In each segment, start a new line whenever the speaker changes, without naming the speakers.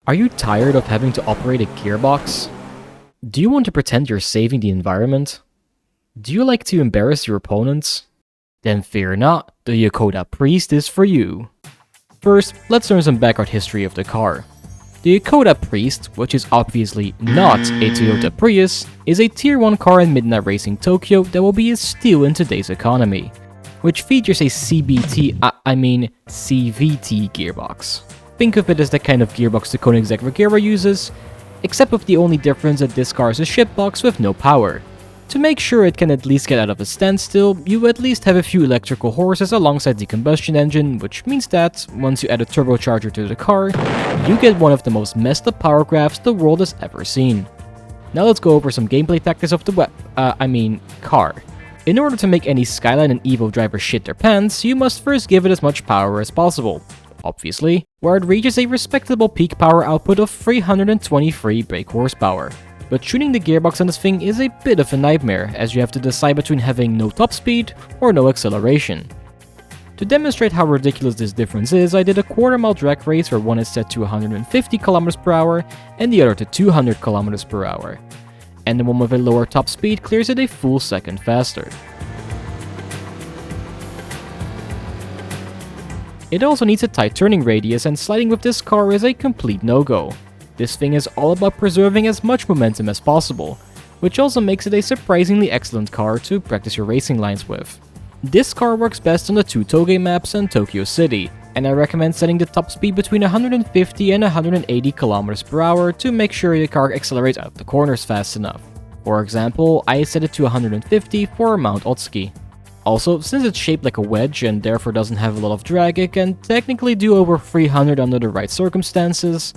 Are you tired of having to operate a gearbox? Do you want to pretend you're saving the environment? Do you like to embarrass your opponents? Then fear not, the Yokoda Priest is for you. First, let's learn some background history of the car. The Yokoda Priest, which is obviously not a Toyota Prius, is a tier 1 car in midnight racing Tokyo that will be a steal in today's economy, which features a CVT gearbox. Think of it as the kind of gearbox the Koenigsegg Regera uses, except with the only difference that this car is a shitbox with no power. To make sure it can at least get out of a standstill, you at least have a few electrical horses alongside the combustion engine, which means that, once you add a turbocharger to the car, you get one of the most messed up power graphs the world has ever seen. Now let's go over some gameplay tactics of the car. In order to make any Skyline and Evo driver shit their pants, you must first give it as much power as possible, obviously, where it reaches a respectable peak power output of 323 brake horsepower. But tuning the gearbox on this thing is a bit of a nightmare, as you have to decide between having no top speed or no acceleration. To demonstrate how ridiculous this difference is, I did a quarter-mile drag race where one is set to 150 km per hour and the other to 200 km per hour. And the one with a lower top speed clears it a full second faster. It also needs a tight turning radius, and sliding with this car is a complete no-go. This thing is all about preserving as much momentum as possible, which also makes it a surprisingly excellent car to practice your racing lines with. This car works best on the 2 Toge maps and Tokyo City, and I recommend setting the top speed between 150 and 180 km per hour to make sure the car accelerates out the corners fast enough. For example, I set it to 150 for Mount Otsuki. Also, since it's shaped like a wedge and therefore doesn't have a lot of drag, it can technically do over 300 under the right circumstances,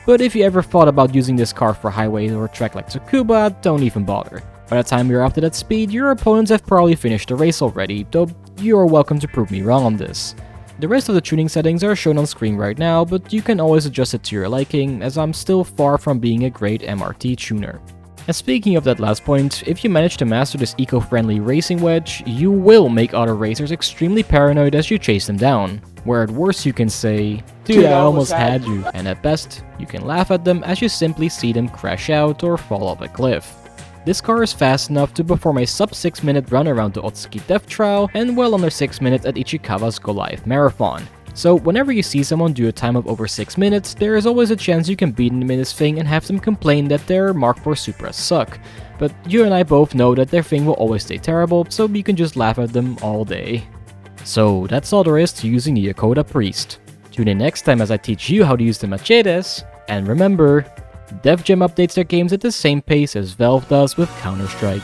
but if you ever thought about using this car for highways or a track like Tsukuba, don't even bother. By the time you're up to that speed, your opponents have probably finished the race already, though you are welcome to prove me wrong on this. The rest of the tuning settings are shown on screen right now, but you can always adjust it to your liking, as I'm still far from being a great MRT tuner. And speaking of that last point, if you manage to master this eco-friendly racing wedge, you will make other racers extremely paranoid as you chase them down, where at worst you can say, "Dude, I almost had you," and at best, you can laugh at them as you simply see them crash out or fall off a cliff. This car is fast enough to perform a sub 6 minute run around the Otsuki Death Trial and well under 6 minutes at Ichikawa's Goliath Marathon. So whenever you see someone do a time of over 6 minutes, there is always a chance you can beat them in this thing and have them complain that their Mark IV Supras suck. But you and I both know that their thing will always stay terrible, so you can just laugh at them all day. So that's all there is to using the Yokoda Priest. Tune in next time as I teach you how to use the machetes, and remember, Def Jam updates their games at the same pace as Valve does with Counter-Strike.